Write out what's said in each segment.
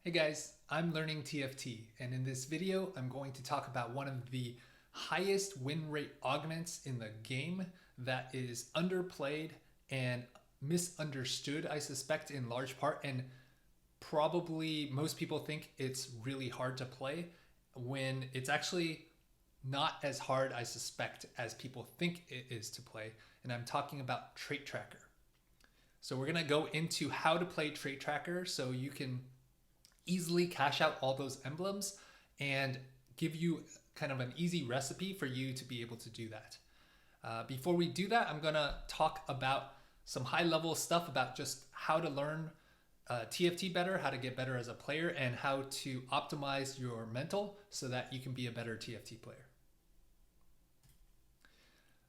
Hey guys, I'm learning TFT, and in this video I'm going to talk about one of the highest win rate augments in the game that is underplayed and misunderstood, I suspect, in large part, and probably most people think it's really hard to play when it's actually not as hard, I suspect, as people think it is to play, and I'm talking about Trait Tracker. So we're gonna go into how to play Trait Tracker so you can easily cash out all those emblems and give you kind of an easy recipe for you to be able to do that. Before we do that, I'm gonna talk about some high level stuff about just how to learn TFT better, how to get better as a player, and how to optimize your mental so that you can be a better TFT player.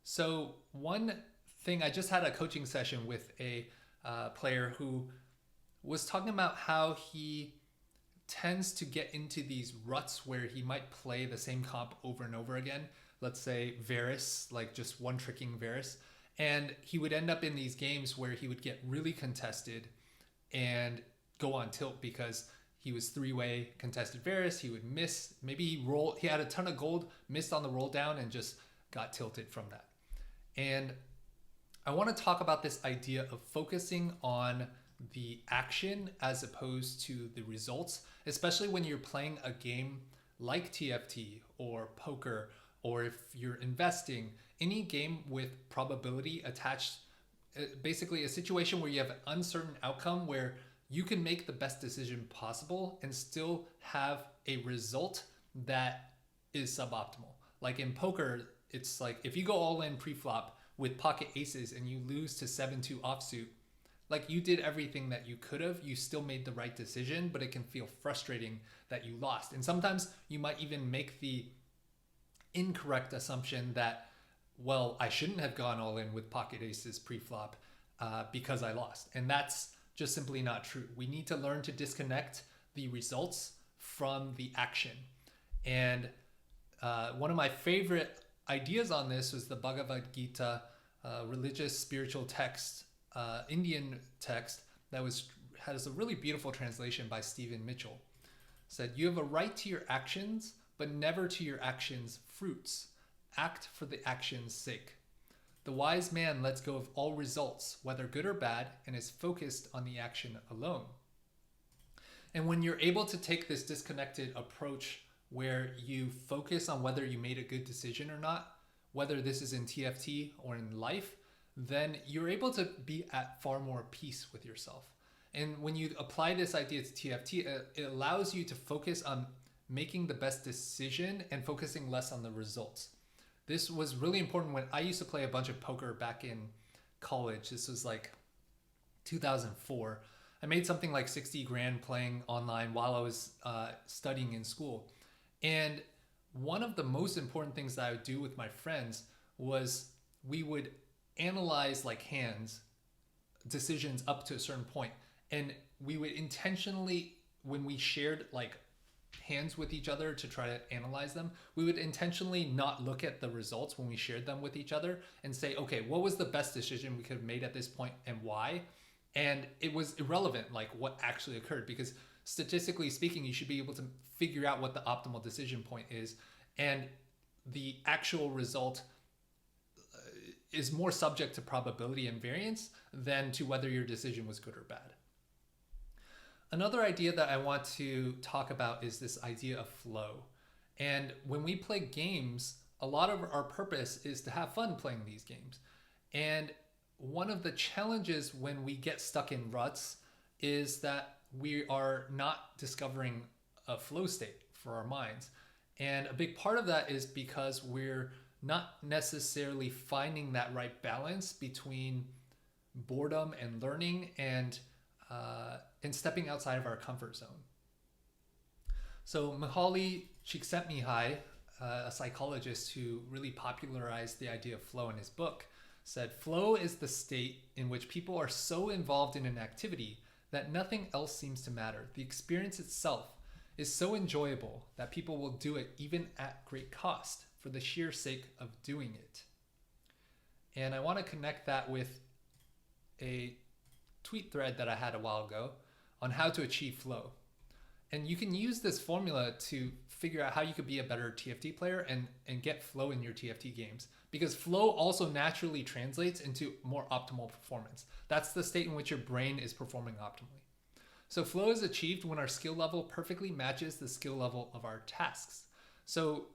So one thing, I just had a coaching session with a player who was talking about how he tends to get into these ruts where he might play the same comp over and over again. Let's say Varus, like just one tricking Varus. And he would end up in these games where he would get really contested and go on tilt because he was three-way contested Varus. He would miss, maybe he had a ton of gold, missed on the roll down and just got tilted from that. And I want to talk about this idea of focusing on the action as opposed to the results, especially when you're playing a game like TFT or poker, or if you're investing, any game with probability attached, basically a situation where you have an uncertain outcome where you can make the best decision possible and still have a result that is suboptimal. Like in poker, it's like if you go all in pre-flop with pocket aces and you lose to 7-2 offsuit, like you did everything that you could have, you still made the right decision, but it can feel frustrating that you lost. And sometimes you might even make the incorrect assumption that, well, I shouldn't have gone all in with pocket aces pre-flop because I lost. And that's just simply not true. We need to learn to disconnect the results from the action. And one of my favorite ideas on this was the Bhagavad Gita, religious spiritual text, Indian text that has a really beautiful translation by Stephen Mitchell. Said, "You have a right to your actions, but never to your actions' fruits. Act for the action's sake. The wise man lets go of all results, whether good or bad, and is focused on the action alone." And when you're able to take this disconnected approach where you focus on whether you made a good decision or not, whether this is in TFT or in life, then you're able to be at far more peace with yourself. And when you apply this idea to TFT, it allows you to focus on making the best decision and focusing less on the results. This was really important when I used to play a bunch of poker back in college. This was like 2004. I made something like 60 grand playing online while I was studying in school. And one of the most important things that I would do with my friends was we would analyze like hands, decisions up to a certain point, and we would intentionally, when we shared like hands with each other to try to analyze them, we would intentionally not look at the results when we shared them with each other and say, okay, what was the best decision we could have made at this point and why? And it was irrelevant like what actually occurred, because statistically speaking, you should be able to figure out what the optimal decision point is, and the actual result is more subject to probability and variance than to whether your decision was good or bad. Another idea that I want to talk about is this idea of flow. And when we play games, a lot of our purpose is to have fun playing these games. And one of the challenges when we get stuck in ruts is that we are not discovering a flow state for our minds. And a big part of that is because we're not necessarily finding that right balance between boredom and learning and stepping outside of our comfort zone. So Mihaly Csikszentmihalyi, a psychologist who really popularized the idea of flow in his book, said, "Flow is the state in which people are so involved in an activity that nothing else seems to matter. The experience itself is so enjoyable that people will do it even at great cost for the sheer sake of doing it." And I want to connect that with a tweet thread that I had a while ago on how to achieve flow. And you can use this formula to figure out how you could be a better TFT player and get flow in your TFT games. Because flow also naturally translates into more optimal performance. That's the state in which your brain is performing optimally. So flow is achieved when our skill level perfectly matches the skill level of our tasks. So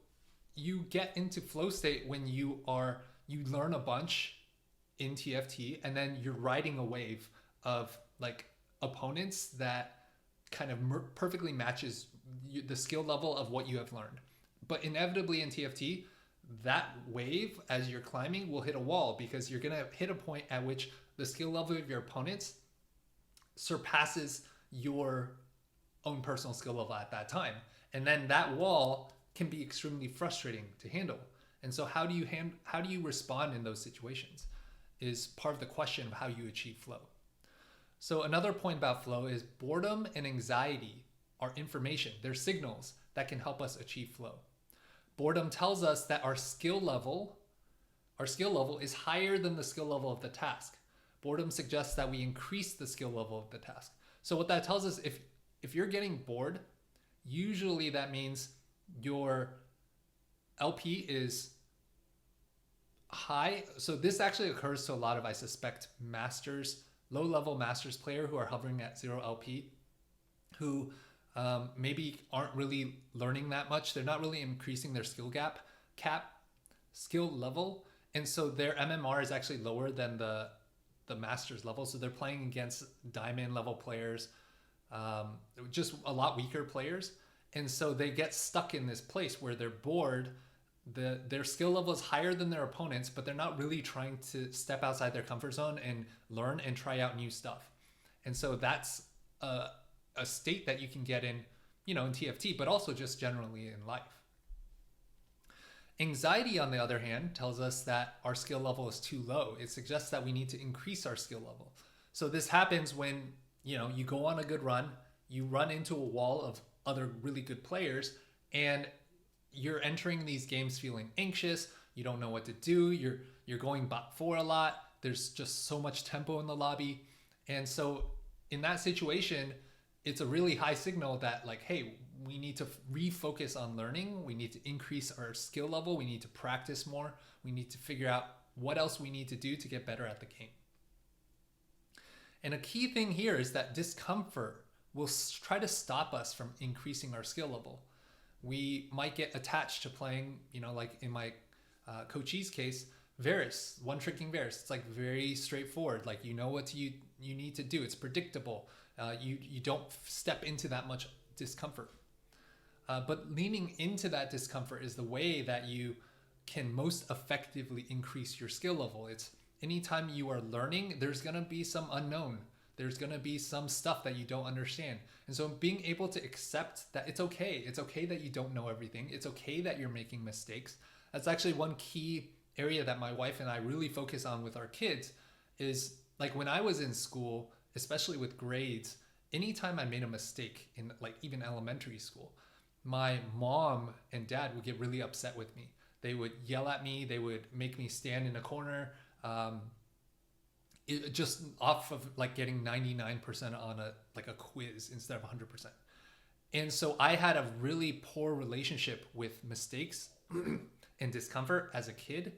you get into flow state when you learn a bunch in TFT, and then you're riding a wave of like opponents that kind of perfectly matches the skill level of what you have learned. But inevitably in TFT, that wave as you're climbing will hit a wall, because you're going to hit a point at which the skill level of your opponents surpasses your own personal skill level at that time. And then that wall can be extremely frustrating to handle. And so how do you respond in those situations is part of the question of how you achieve flow. So another point about flow is boredom and anxiety are information. They're signals that can help us achieve flow. Boredom tells us that our skill level is higher than the skill level of the task. Boredom suggests that we increase the skill level of the task. So what that tells us, if you're getting bored, usually that means your LP is high. So this actually occurs to a lot of, I suspect, low-level masters player who are hovering at 0 LP, who maybe aren't really learning that much. They're not really increasing their skill level. And so their MMR is actually lower than the masters level. So they're playing against diamond level players, just a lot weaker players. And so they get stuck in this place where they're bored. Their skill level is higher than their opponents, but they're not really trying to step outside their comfort zone and learn and try out new stuff. And so that's a state that you can get in, in TFT, but also just generally in life. Anxiety, on the other hand, tells us that our skill level is too low. It suggests that we need to increase our skill level. So this happens when, you go on a good run, you run into a wall of other really good players, and you're entering these games feeling anxious. You don't know what to do. You're going bot 4 a lot. There's just so much tempo in the lobby. And so in that situation, it's a really high signal that like, hey, we need to refocus on learning. We need to increase our skill level. We need to practice more. We need to figure out what else we need to do to get better at the game. And a key thing here is that discomfort will try to stop us from increasing our skill level. We might get attached to playing, like in my coachee's case, Varus, one-tricking Varus. It's like very straightforward. Like, what you need to do. It's predictable. You don't step into that much discomfort. But leaning into that discomfort is the way that you can most effectively increase your skill level. It's anytime you are learning, there's going to be some unknown. There's going to be some stuff that you don't understand. And so being able to accept that it's okay. It's okay that you don't know everything. It's okay that you're making mistakes. That's actually one key area that my wife and I really focus on with our kids is like when I was in school, especially with grades, anytime I made a mistake in like even elementary school, my mom and dad would get really upset with me. They would yell at me. They would make me stand in a corner. Just off of like getting 99% on a quiz instead of 100%. And so I had a really poor relationship with mistakes and discomfort as a kid.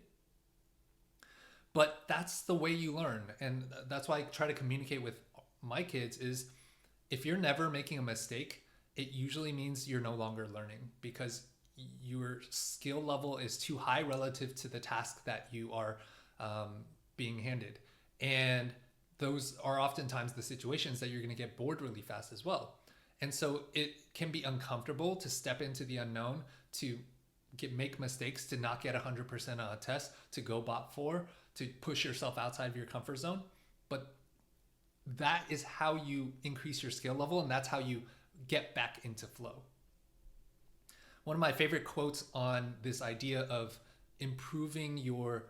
But that's the way you learn. And that's why I try to communicate with my kids is if you're never making a mistake, it usually means you're no longer learning because your skill level is too high relative to the task that you are being handed. And those are oftentimes the situations that you're going to get bored really fast as well. And so it can be uncomfortable to step into the unknown, to make mistakes, to not get 100% on a test, to go bot 4, to push yourself outside of your comfort zone. But that is how you increase your skill level, and that's how you get back into flow. One of my favorite quotes on this idea of improving your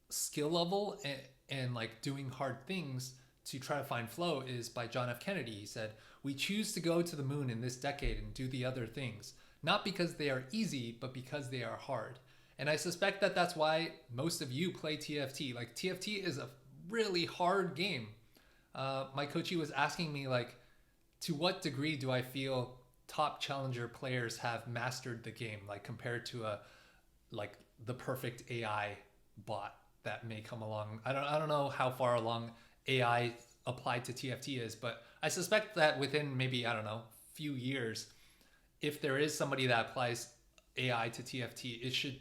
skill level and like doing hard things to try to find flow is by John F. Kennedy. He said, "We choose to go to the moon in this decade and do the other things, not because they are easy, but because they are hard." And I suspect that that's why most of you play TFT. Like TFT is a really hard game. My coachee was asking me like, to what degree do I feel top challenger players have mastered the game, like compared to a like the perfect AI bot that may come along. I don't know how far along AI applied to TFT is, but I suspect that within maybe, I don't know, few years, if there is somebody that applies AI to TFT, it should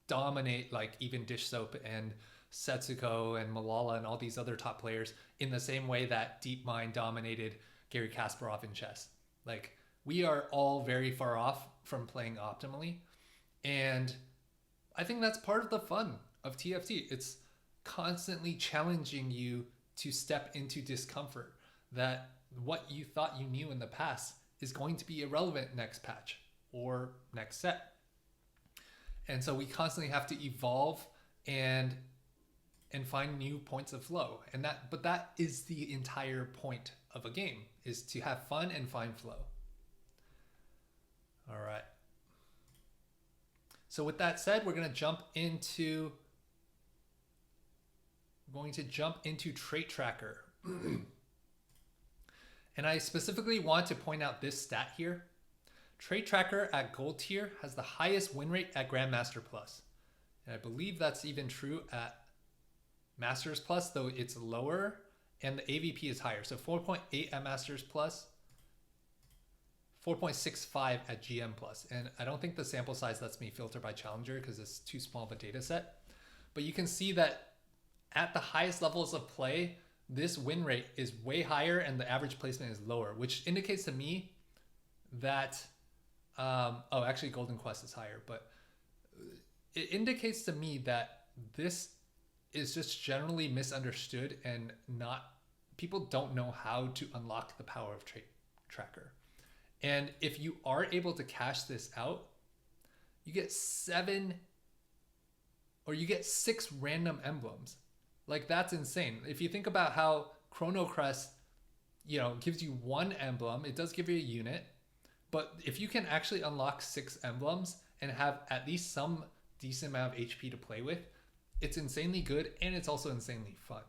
dominate like even Dish Soap and Setsuko and Malala and all these other top players in the same way that DeepMind dominated Gary Kasparov in chess. Like, we are all very far off from playing optimally. And I think that's part of the fun of TFT. It's constantly challenging you to step into discomfort, that what you thought you knew in the past is going to be irrelevant next patch or next set. And so we constantly have to evolve and find new points of flow. And that is the entire point of a game, is to have fun and find flow. All right. So with that said, we're going to jump into Trait Tracker. And I specifically want to point out this stat here. Trait Tracker at Gold tier has the highest win rate at Grandmaster Plus. And I believe that's even true at Masters Plus, though it's lower, and the AVP is higher. So 4.8 at Masters Plus, 4.65 at GM Plus. And I don't think the sample size lets me filter by Challenger because it's too small of a data set. But you can see that at the highest levels of play, this win rate is way higher and the average placement is lower, which indicates to me that, actually Golden Quest is higher, but it indicates to me that this is just generally misunderstood and people don't know how to unlock the power of Trait Tracker. And if you are able to cash this out, you get 6 random emblems. Like, that's insane. If you think about how Chrono Crest, gives you 1 emblem, it does give you a unit, but if you can actually unlock 6 emblems and have at least some decent amount of HP to play with, it's insanely good, and it's also insanely fun.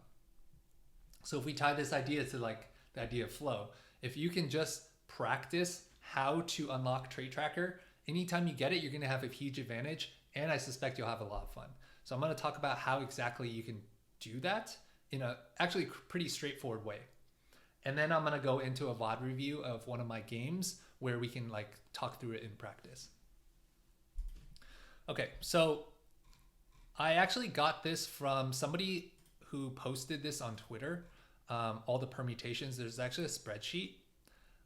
So if we tie this idea to like the idea of flow, if you can just practice how to unlock Trait Tracker, anytime you get it, you're going to have a huge advantage, and I suspect you'll have a lot of fun. So I'm going to talk about how exactly you can do that in a actually pretty straightforward way. And then I'm going to go into a VOD review of one of my games where we can like talk through it in practice. Okay, so I actually got this from somebody who posted this on Twitter, all the permutations. There's actually a spreadsheet.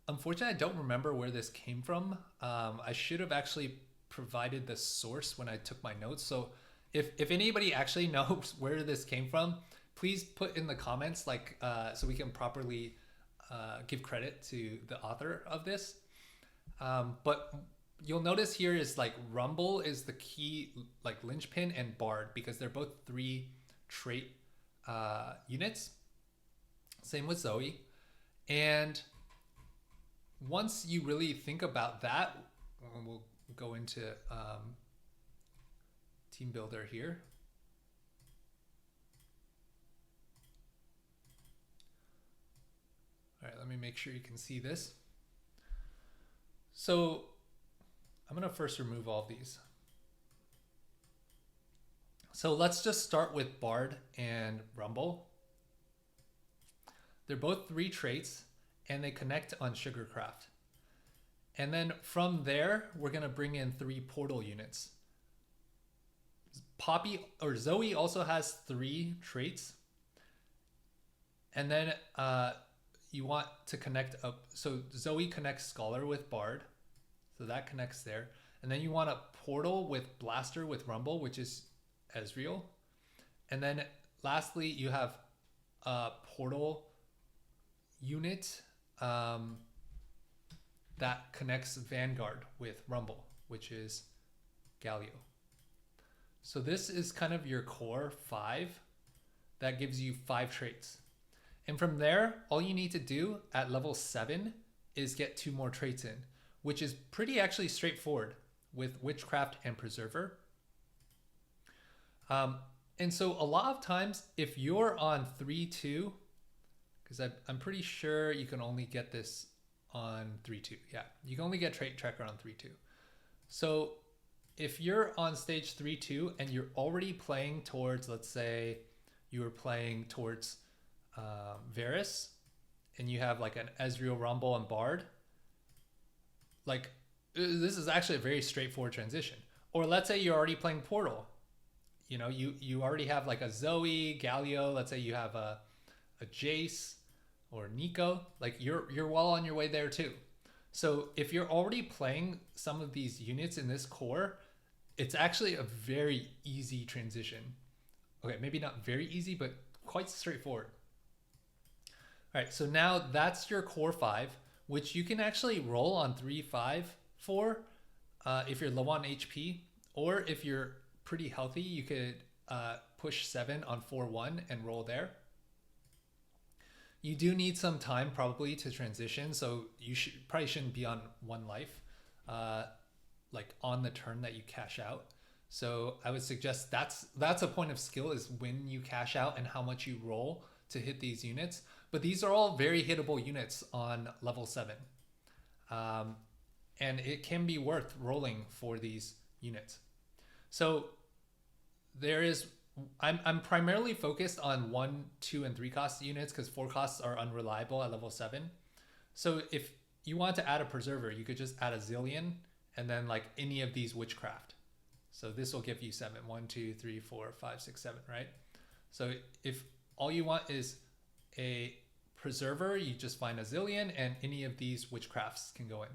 Unfortunately, I don't remember where this came from. I should have actually provided the source when I took my notes. So if anybody actually knows where this came from, please put in the comments, so we can properly give credit to the author of this. But you'll notice here is like Rumble is the key, like linchpin, and Bard, because they're both 3 trait units. Same with Zoe. And once you really think about that, we'll go into Team Builder here. All right, let me make sure you can see this. So I'm going to first remove all of these. So let's just start with Bard and Rumble. They're both 3 traits, and they connect on Sugarcraft. And then from there, we're going to bring in 3 portal units. Zoe also has 3 traits. And then you want to connect up. So Zoe connects Scholar with Bard. So that connects there. And then you want a portal with Blaster with Rumble, which is Ezreal. And then lastly, you have a portal unit that connects Vanguard with Rumble, which is Galio. So this is kind of your core 5 that gives you 5 traits. And from there, all you need to do at level 7 is get 2 more traits in, which is pretty actually straightforward with Witchcraft and Preserver. And so a lot of times, if you're on 3-2, because I'm pretty sure you can only get this on 3-2. Yeah, you can only get trait tracker on 3-2. So if you're on stage 3-2 and you're already playing towards, let's say you were playing towards Varus, and you have like an Ezreal, Rumble, and Bard, like this is actually a very straightforward transition. Or let's say you're already playing Portal. You know, you already have like a Zoe, Galio. Let's say you have a Jace or Nico. Like you're well on your way there too. So if you're already playing some of these units in this core, it's actually a very easy transition. Okay, maybe not very easy, but quite straightforward. All right, so now that's your core 5, which you can actually roll on 3-5 for if you're low on HP, or if you're pretty healthy, you could push 7 on 4-1 and roll there. You do need some time probably to transition, so you probably shouldn't be on 1 life like on the turn that you cash out. So I would suggest that's a point of skill, is when you cash out and how much you roll to hit these units. But these are all very hittable units on level 7. And it can be worth rolling for these units. So I'm primarily focused on 1, 2, and 3 cost units, because 4 costs are unreliable at level 7. So if you want to add a preserver, you could just add a Zillion and then like any of these witchcraft. So this will give you 7. 1, 2, 3, 4, 5, 6, 7, right? So if all you want is a preserver, you just find a Zillion and any of these witchcrafts can go in.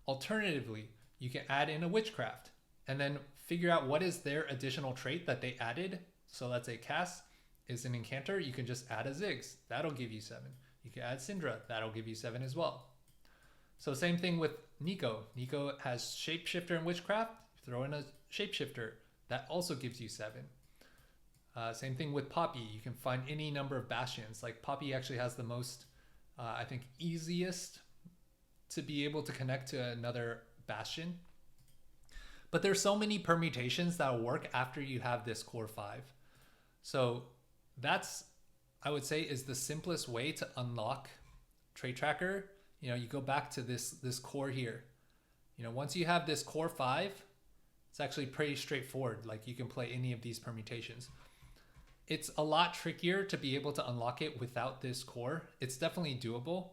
Alternatively, you can add in a witchcraft and then figure out what is their additional trait that they added. So let's say Cass is an incanter, you can just add a Ziggs, that'll give you 7. You can add Syndra, that'll give you 7 as well. So same thing with Nico. Nico has Shapeshifter and Witchcraft, throw in a Shapeshifter, that also gives you 7. Same thing with Poppy, you can find any number of bastions. Like Poppy actually has the most, I think, easiest to be able to connect to another bastion. But there's so many permutations that will work after you have this core 5. So that's, I would say, is the simplest way to unlock Trait Tracker. You know, you go back to this core here. You know, once you have this core 5, it's actually pretty straightforward. Like you can play any of these permutations. It's a lot trickier to be able to unlock it without this core. It's definitely doable.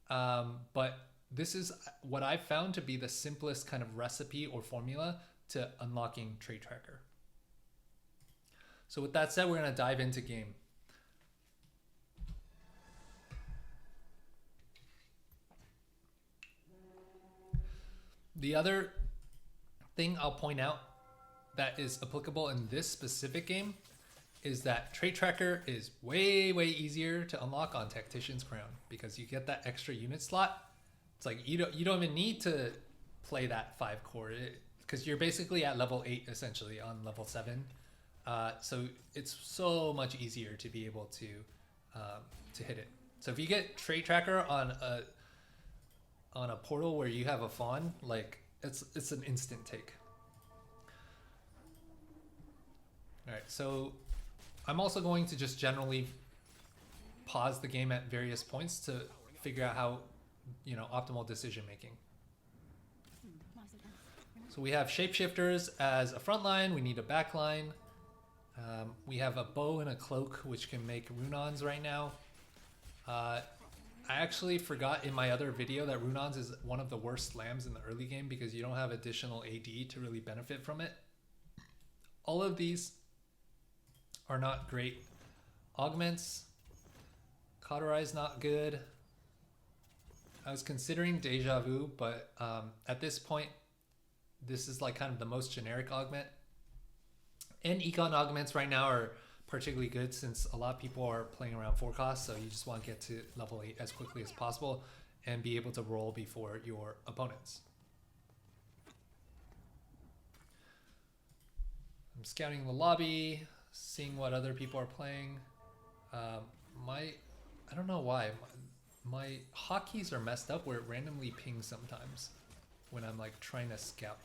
But this is what I've found to be the simplest kind of recipe or formula to unlocking Trait Tracker. So with that said, we're going to dive into game. The other thing I'll point out that is applicable in this specific game is that Trait Tracker is way, way easier to unlock on Tactician's Crown, because you get that extra unit slot. It's like you don't even need to play that 5 core, because you're basically at level 8 essentially on level 7. So it's so much easier to be able to hit it. So if you get Trait Tracker on a portal where you have a fawn, like it's an instant take. All right, so I'm also going to just generally pause the game at various points to figure out how, you know, optimal decision making. So we have Shapeshifters as a front line, we need a back line. We have a bow and a cloak, which can make Runons right now. I actually forgot in my other video that Runons is one of the worst slams in the early game because you don't have additional AD to really benefit from it. All of these are not great. Augments, Cauterize not good. I was considering Deja Vu, but at this point, this is like kind of the most generic augment. And Econ augments right now are particularly good since a lot of people are playing around 4 costs, so you just want to get to level 8 as quickly as possible and be able to roll before your opponents. I'm scouting the lobby, seeing what other people are playing. I don't know why, my hotkeys are messed up where it randomly pings sometimes when I'm like trying to scout.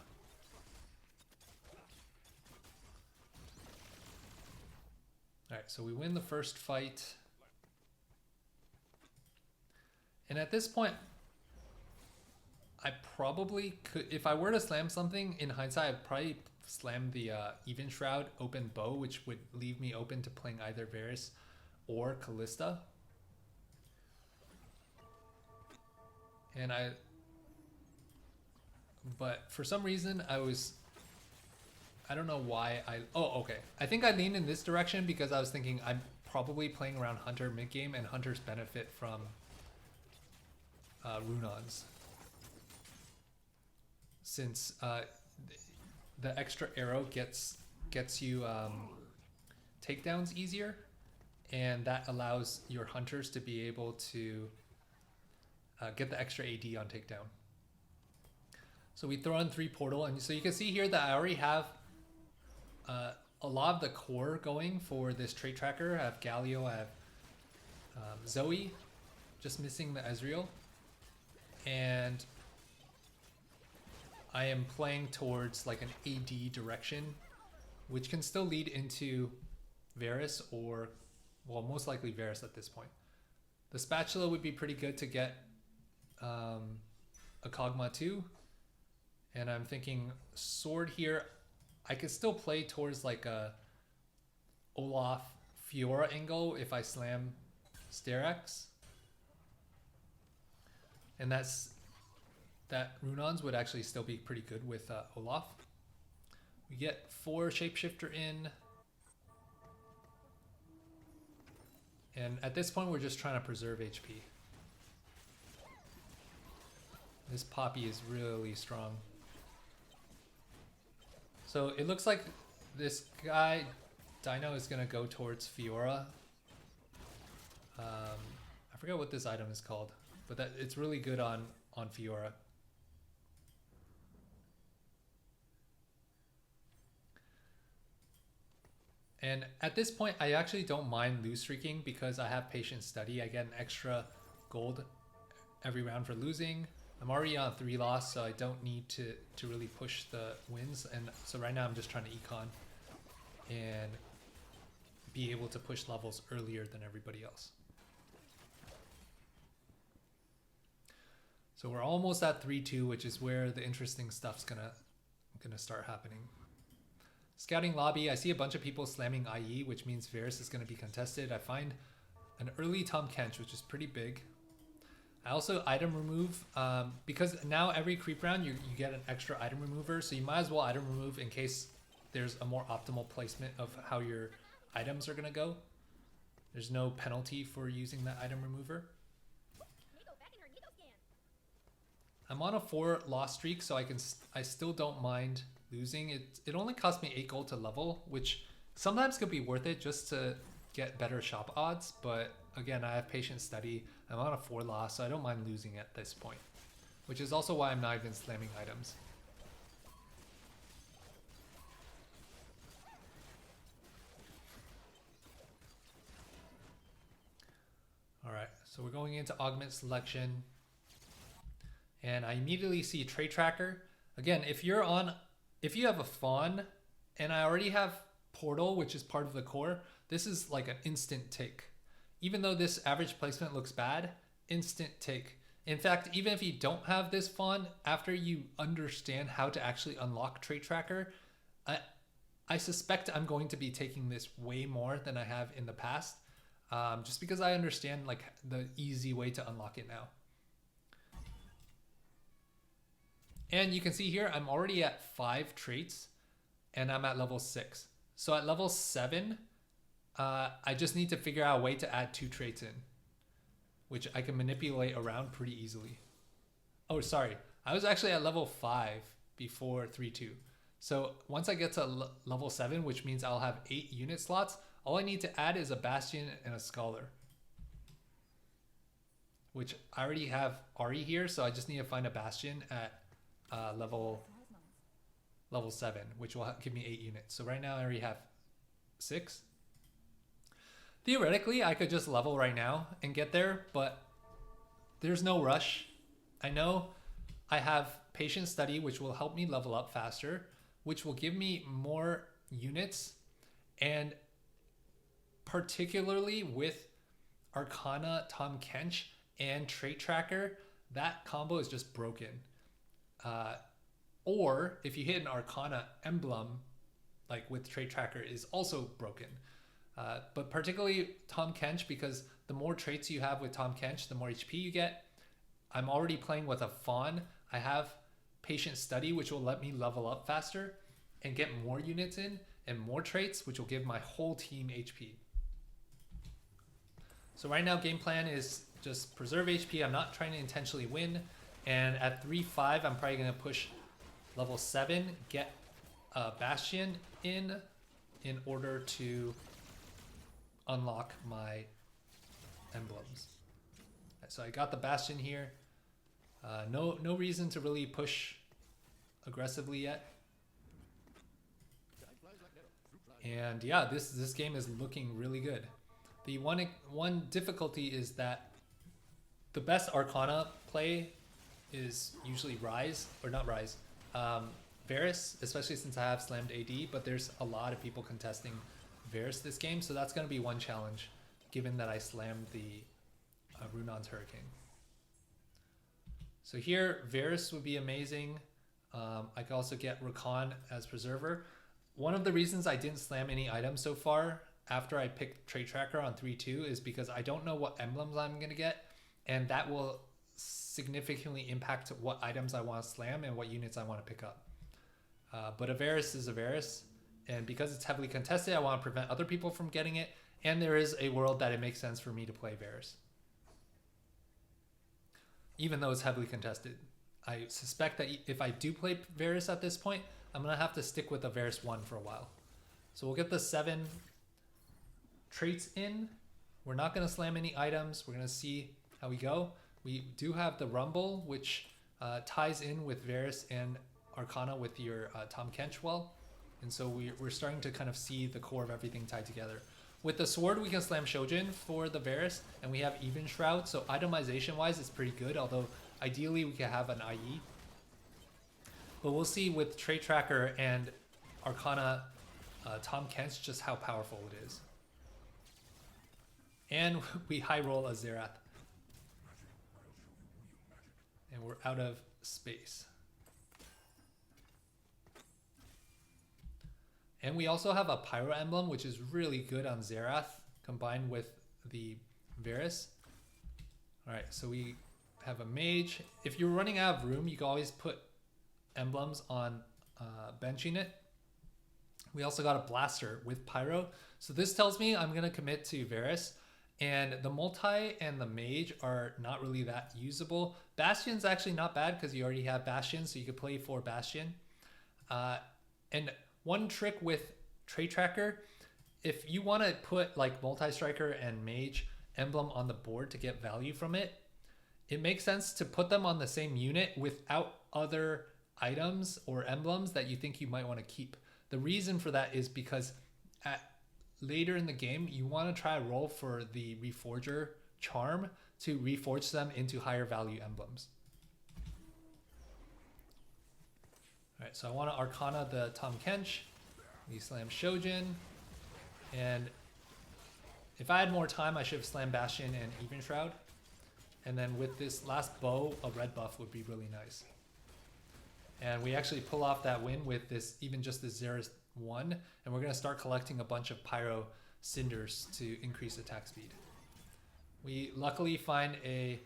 Alright, so we win the first fight. And at this point, I probably could, if I were to slam something in hindsight, I'd probably slam the Even Shroud open bow, which would leave me open to playing either Varus or Callista. And but for some reason I don't know why okay. I think I leaned in this direction because I was thinking I'm probably playing around Hunter mid game, and Hunters benefit from Runons. Since the extra arrow gets you takedowns easier, and that allows your Hunters to be able to get the extra AD on takedown. So we throw in 3 portal, and so you can see here that I already have a lot of the core going for this trait tracker. I have Galio, I have Zoe, just missing the Ezreal, and I am playing towards like an AD direction, which can still lead into Varus or, well, most likely Varus at this point. The spatula would be pretty good to get a Kog'Maw too. And I'm thinking sword here. I could still play towards like a Olaf Fiora angle if I slam Sterak's. And that Runons would actually still be pretty good with Olaf. We get 4 Shapeshifter in. And at this point, we're just trying to preserve HP. This Poppy is really strong. So it looks like this guy, Dino, is going to go towards Fiora. I forget what this item is called, but it's really good on Fiora. And at this point, I actually don't mind lose streaking because I have patient study. I get an extra gold every round for losing. I'm already on 3 loss, so I don't need to really push the wins. And so right now I'm just trying to econ and be able to push levels earlier than everybody else. So we're almost at 3-2, which is where the interesting stuff's gonna start happening. Scouting lobby, I see a bunch of people slamming IE, which means Varus is going to be contested. I find an early Tahm Kench, which is pretty big. I also item remove, because now every creep round you get an extra item remover, so you might as well item remove in case there's a more optimal placement of how your items are going to go. There's no penalty for using that item remover. I'm on a 4 loss streak, so I still don't mind losing. It only cost me 8 gold to level, which sometimes could be worth it just to get better shop odds, but again, I have patient study. I'm on a 4 loss, so I don't mind losing at this point, which is also why I'm not even slamming items. Alright, so we're going into Augment selection, and I immediately see a trait tracker. Again, if you have a Fawn, and I already have Portal, which is part of the core, this is like an instant take. Even though this average placement looks bad, instant take. In fact, even if you don't have this Fawn, after you understand how to actually unlock Trait Tracker, I suspect I'm going to be taking this way more than I have in the past, just because I understand like the easy way to unlock it now. And you can see here, I'm already at 5 traits and I'm at level 6. So at level 7, I just need to figure out a way to add 2 traits in, which I can manipulate around pretty easily. Oh, sorry. I was actually at level 5 before 3-2. So once I get to level 7, which means I'll have 8 unit slots, all I need to add is a Bastion and a Scholar, which I already have Ahri here, so I just need to find a Bastion at level 7, which will give me 8 units. So right now I already have 6. Theoretically, I could just level right now and get there, but there's no rush. I know I have patient study, which will help me level up faster, which will give me more units, and particularly with Arcana, Tahm Kench, and Trait Tracker, that combo is just broken. Or if you hit an Arcana emblem, like with Trait Tracker, is also broken. But particularly Tom Kench, because the more traits you have with Tom Kench, the more HP you get. I'm already playing with a Fawn. I have Patient Study, which will let me level up faster and get more units in and more traits, which will give my whole team HP. So right now game plan is just preserve HP. I'm not trying to intentionally win. And at 3-5, I'm probably going to push level 7, get Bastion in order to unlock my emblems. So I got the Bastion here. No reason to really push aggressively yet. And yeah, this game is looking really good. The one difficulty is that the best Arcana play is usually Rise, or not Rise, Varus, especially since I have slammed AD, but there's a lot of people contesting Varus this game, so that's going to be one challenge, given that I slammed the Runon's Hurricane. So here, Varus would be amazing. I could also get Rakan as Preserver. One of the reasons I didn't slam any items so far after I picked Trait Tracker on 3-2 is because I don't know what emblems I'm going to get, and that will significantly impact what items I want to slam and what units I want to pick up. But a Varus is a Varus, and because it's heavily contested, I want to prevent other people from getting it, and there is a world that it makes sense for me to play Varus. Even though it's heavily contested. I suspect that if I do play Varus at this point, I'm going to have to stick with a Varus 1 for a while. So we'll get the 7 traits in. We're not going to slam any items. We're going to see how we go. We do have the Rumble, which ties in with Varus and Arcana with your Tom Kench well. And so we're starting to kind of see the core of everything tied together. With the sword, we can slam Shojin for the Varus, and we have Even Shroud. So itemization-wise, it's pretty good, although ideally we could have an IE. But we'll see with Trait Tracker and Arcana Tom Kench just how powerful it is. And we high roll a Xerath. And we're out of space. And we also have a Pyro Emblem, which is really good on Xerath, combined with the Varus. Alright, so we have a Mage. If you're running out of room, you can always put emblems on bench unit. We also got a Blaster with Pyro. So this tells me I'm going to commit to Varus. And the Multi and the Mage are not really that usable. Bastion's actually not bad because you already have Bastion, so you could play for Bastion. And one trick with Trait Tracker, if you want to put like Multi-Striker and Mage emblem on the board to get value from it, it makes sense to put them on the same unit without other items or emblems that you think you might want to keep. The reason for that is because later in the game, you want to try to roll for the Reforger charm to reforge them into higher value emblems. All right, so I want to Arcana the Tom Kench. We slam Shojin. And if I had more time, I should have slammed Bastion and Even Shroud. And then with this last bow, a red buff would be really nice. And we actually pull off that win with this, even just this Xerath 1. And we're going to start collecting a bunch of Pyro Cinders to increase attack speed. We luckily find a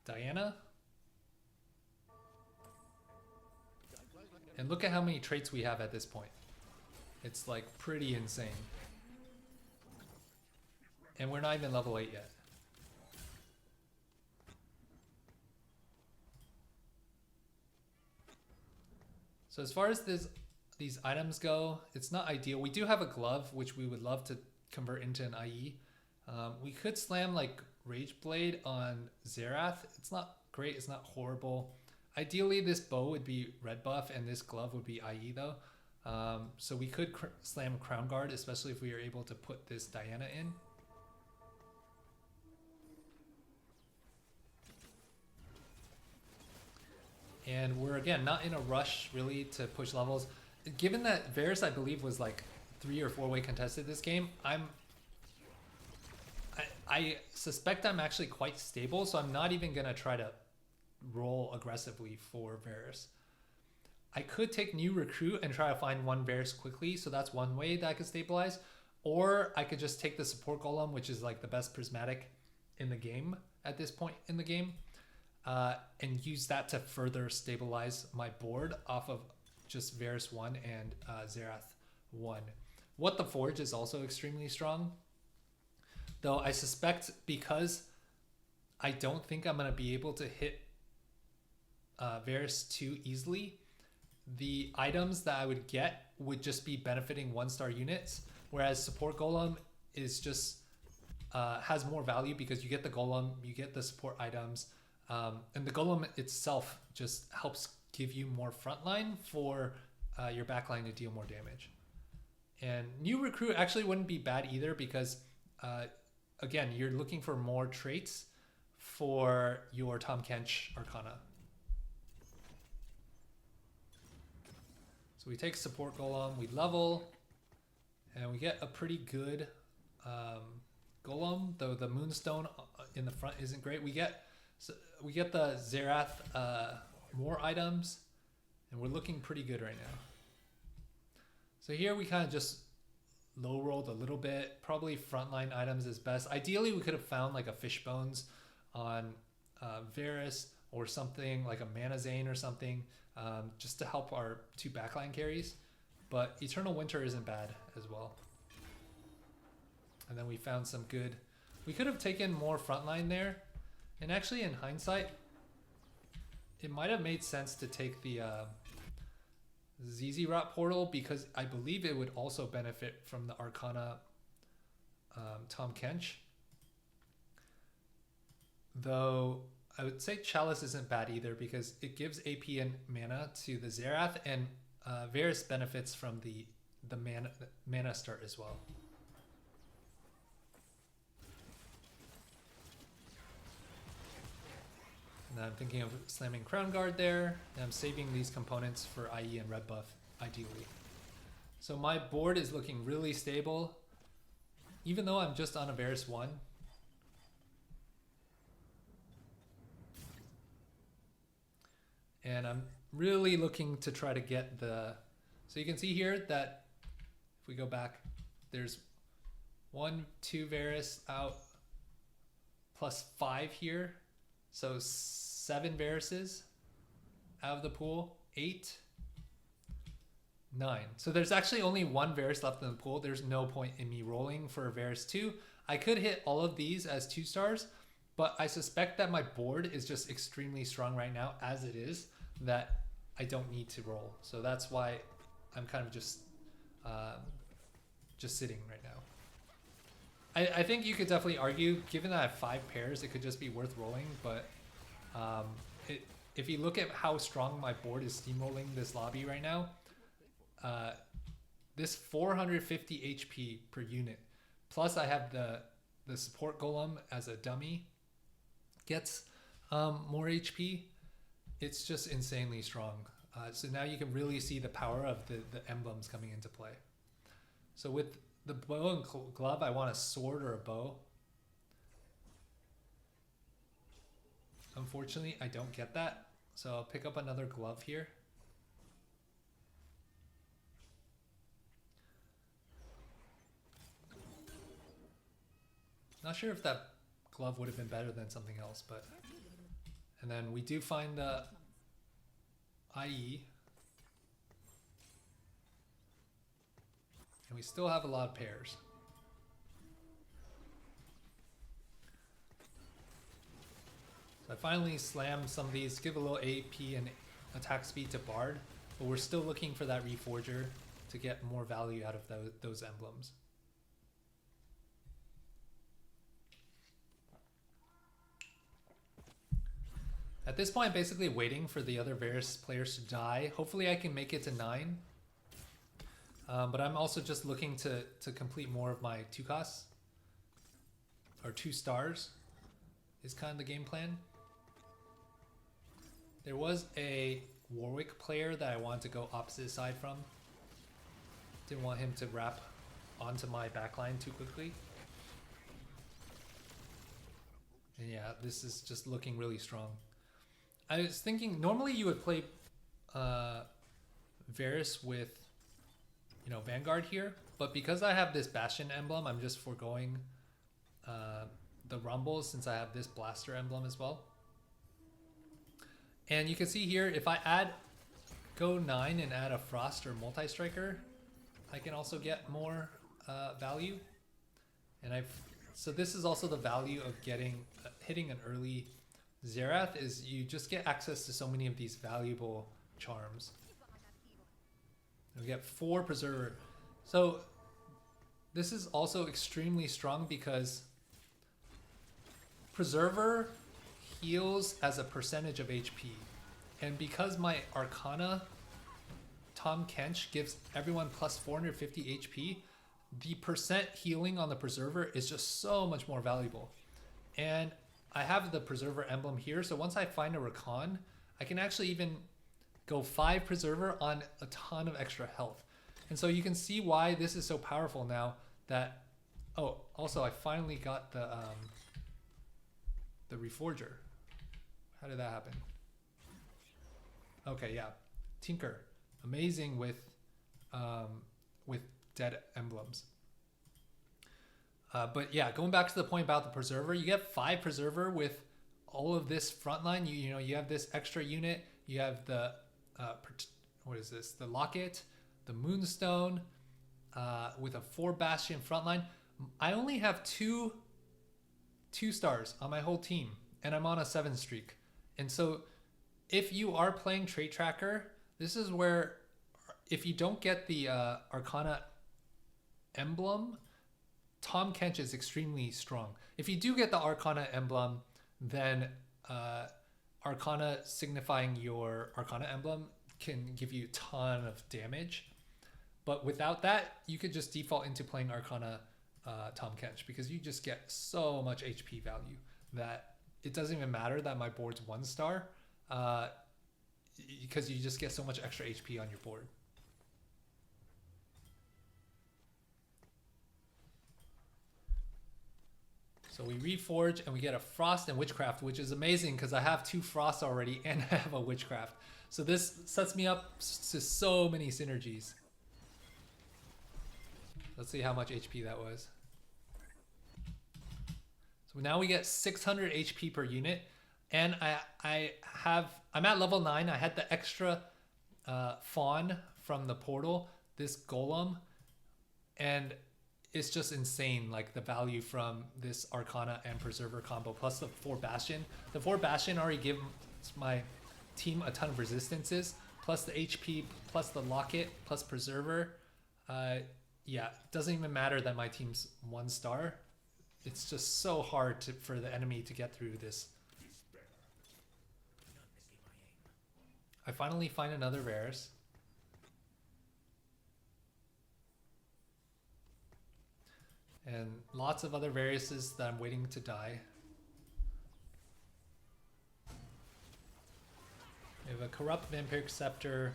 Diana. And look at how many traits we have at this point. It's like pretty insane. And we're not even level 8 yet. So as far as these items go, it's not ideal. We do have a glove, which we would love to convert into an IE. We could slam like Rage Blade on Xerath. It's not great, it's not horrible. Ideally, this bow would be red buff and this glove would be IE though. So we could slam Crown Guard, especially if we are able to put this Diana in. And we're, again, not in a rush really to push levels. Given that Varus, I believe, was like 3 or 4 way contested this game, I suspect I'm actually quite stable, so I'm not even going to try to roll aggressively for Varus. I could take new recruit and try to find one Varus quickly, so that's one way that I could stabilize. Or I could just take the support golem, which is like the best prismatic in the game at this point in the game, and use that to further stabilize my board off of just Varus 1 and Xerath 1. What the Forge is also extremely strong, though I suspect because I don't think I'm going to be able to hit Varus too easily, the items that I would get would just be benefiting 1-star units, whereas support golem is just has more value because you get the golem, you get the support items, and the golem itself just helps give you more frontline for your backline to deal more damage. And new recruit actually wouldn't be bad either because again, you're looking for more traits for your Tahm Kench Arcana. So we take support golem, we level, and we get a pretty good golem, though the moonstone in the front isn't great. We get the Xerath more items, and we're looking pretty good right now. So here we kind of just low rolled a little bit. Probably frontline items is best. Ideally, we could have found like a fish bones on Varus or something like a Mana Zane or something, just to help our 2 backline carries. But Eternal Winter isn't bad as well. And then we found some good. We could have taken more frontline there. And actually, in hindsight, it might have made sense to take the ZZ Rot portal because I believe it would also benefit from the Arcana Tahm Kench. Though I would say Chalice isn't bad either because it gives AP and mana to the Xerath, and Varus benefits from the mana start as well. And I'm thinking of slamming Crown Guard there, and I'm saving these components for IE and red buff, ideally. So my board is looking really stable, even though I'm just on a Varus 1. And I'm really looking to try to get the... So you can see here that if we go back, there's 1, 2 Varus out, plus 5 here. So 7 Varuses out of the pool, 8, 9. So there's actually only 1 Varus left in the pool. There's no point in me rolling for Varus 2. I could hit all of these as 2 stars, but I suspect that my board is just extremely strong right now as it is, that I don't need to roll. So that's why I'm kind of just sitting right now. I think you could definitely argue, given that I have 5 pairs, it could just be worth rolling, but if you look at how strong my board is steamrolling this lobby right now, this 450 HP per unit, plus I have the support golem as a dummy, gets more HP. It's just insanely strong. So now you can really see the power of the emblems coming into play. So with the bow and glove, I want a sword or a bow. Unfortunately, I don't get that. So I'll pick up another glove here. Not sure if that glove would have been better than something else, but... And then we do find the IE. And we still have a lot of pairs. So I finally slam some of these, give a little AP and attack speed to Bard, but we're still looking for that Reforger to get more value out of those emblems. At this point, I'm basically waiting for the other Varus players to die. Hopefully I can make it to 9. But I'm also just looking to complete more of my 2 costs. Or 2 stars is kind of the game plan. There was a Warwick player that I wanted to go opposite side from. Didn't want him to wrap onto my backline too quickly. And yeah, this is just looking really strong. I was thinking normally you would play Varus with, you know, Vanguard here, but because I have this Bastion emblem, I'm just foregoing the Rumble since I have this Blaster emblem as well. And you can see here, if I go 9 and add a Frost or Multi-Striker, I can also get more value. And so this is also the value of getting hitting an early Xerath, is you just get access to so many of these valuable charms. We get 4 Preserver. So this is also extremely strong because Preserver heals as a percentage of HP. And because my Arcana Tahm Kench gives everyone plus 450 HP, the percent healing on the Preserver is just so much more valuable. And I have the Preserver emblem here, so once I find a Rakan, I can actually even go 5 Preserver on a ton of extra health. And so you can see why this is so powerful now that... Oh, also I finally got the Reforger. How did that happen? Okay, yeah. Tinker. Amazing with dead emblems. But yeah, going back to the point about the Preserver, you get 5 Preserver with all of this frontline. You know, you have this extra unit. You have the what is this? The Locket, the Moonstone, with a 4 Bastion frontline. I only have 2 stars on my whole team, and I'm on a 7 streak. And so, if you are playing Trait Tracker, this is where, if you don't get the Arcana emblem, Tahm Kench is extremely strong. If you do get the Arcana emblem, then Arcana signifying your Arcana emblem can give you a ton of damage. But without that, you could just default into playing Arcana Tahm Kench because you just get so much HP value that it doesn't even matter that my board's 1 star because you just get so much extra HP on your board. So we reforge and we get a Frost and Witchcraft, which is amazing because I have 2 Frosts already and I have a Witchcraft. So this sets me up to so many synergies. Let's see how much HP that was. So now we get 600 HP per unit, and I'm at level 9. I had the extra Fawn from the portal, this Golem, and it's just insane, like the value from this Arcana and Preserver combo, plus the 4 Bastion. The 4 Bastion already gives my team a ton of resistances, plus the HP, plus the Locket, plus Preserver. Yeah, it doesn't even matter that my team's 1 star. It's just so hard for the enemy to get through this. I finally find another Varus. And lots of other Varuses that I'm waiting to die. We have a Corrupt Vampiric Scepter.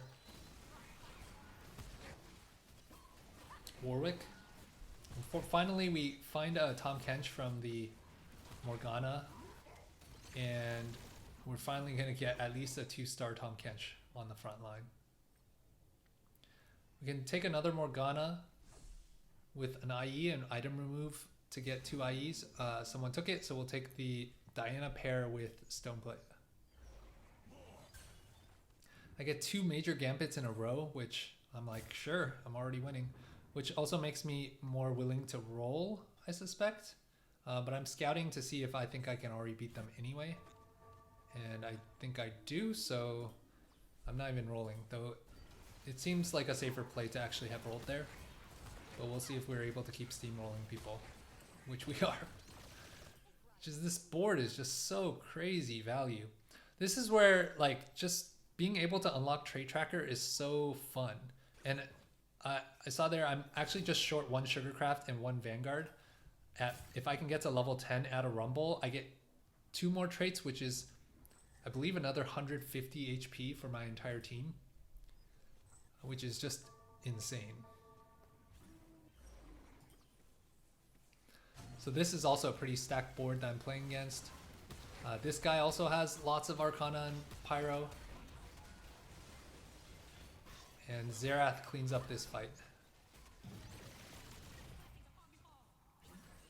Warwick. And finally, we find a Tahm Kench from the Morgana. And we're finally going to get at least a 2-star Tahm Kench on the front line. We can take another Morgana with an IE and item remove to get 2 IEs. Someone took it, so we'll take the Diana pair with Stoneplate. I get 2 major Gambits in a row, which I'm like, sure, I'm already winning. Which also makes me more willing to roll, I suspect. But I'm scouting to see if I think I can already beat them anyway. And I think I do, so I'm not even rolling. Though it seems like a safer play to actually have rolled there. But we'll see if we're able to keep steamrolling people, which we are. Just this board is just so crazy value. This is where, like, just being able to unlock Trait Tracker is so fun. And I saw there I'm actually just short 1 Sugarcraft and 1 Vanguard. If I can get to level 10 at a Rumble, I get 2 more traits, which is, I believe, another 150 HP for my entire team, which is just insane. So this is also a pretty stacked board that I'm playing against. This guy also has lots of Arcana and Pyro. And Xerath cleans up this fight.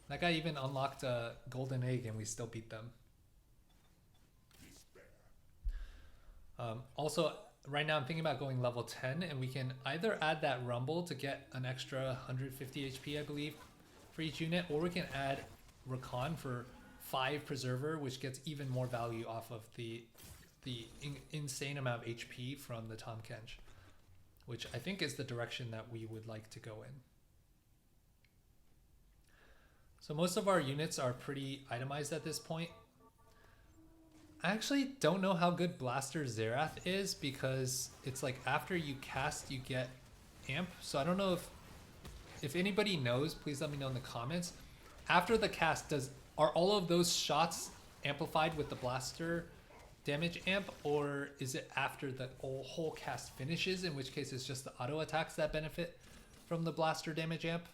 That guy even unlocked a golden egg and we still beat them. Also, right now I'm thinking about going level 10 and we can either add that Rumble to get an extra 150 HP, I believe, for each unit, or we can add Rakan for 5 Preserver, which gets even more value off of the insane amount of HP from the Tahm Kench, which I think is the direction that we would like to go in. So most of our units are pretty itemized at this point. I actually don't know how good Blaster Xerath is because it's like after you cast you get amp. So I don't know if anybody knows, please let me know in the comments. After the cast, are all of those shots amplified with the Blaster damage amp, or is it after the whole cast finishes, in which case it's just the auto attacks that benefit from the Blaster damage amp?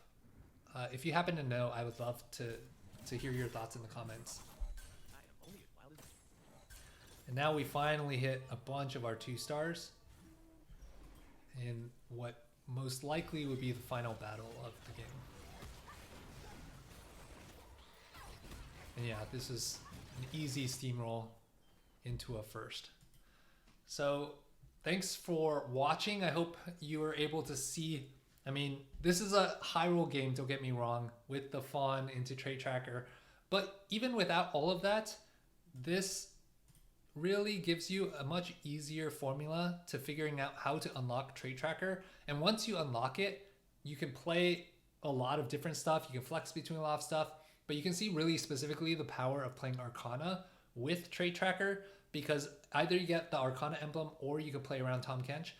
If you happen to know, I would love to hear your thoughts in the comments. And now we finally hit a bunch of our 2 stars in what most likely would be the final battle of the game. And yeah, this is an easy steamroll into a first. So thanks for watching. I hope you were able to see, I mean, this is a high roll game, don't get me wrong, with the Fawn into Trait Tracker. But even without all of that, this really gives you a much easier formula to figuring out how to unlock Trait Tracker. And once you unlock it, you can play a lot of different stuff. You can flex between a lot of stuff, but you can see really specifically the power of playing Arcana with Trait Tracker, because either you get the Arcana emblem or you can play around Tahm Kench.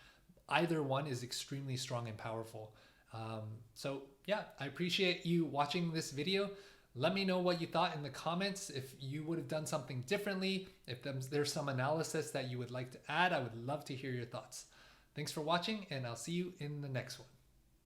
Either one is extremely strong and powerful. So yeah, I appreciate you watching this video. Let me know what you thought in the comments. If you would have done something differently, if there's some analysis that you would like to add, I would love to hear your thoughts. Thanks for watching, and I'll see you in the next one.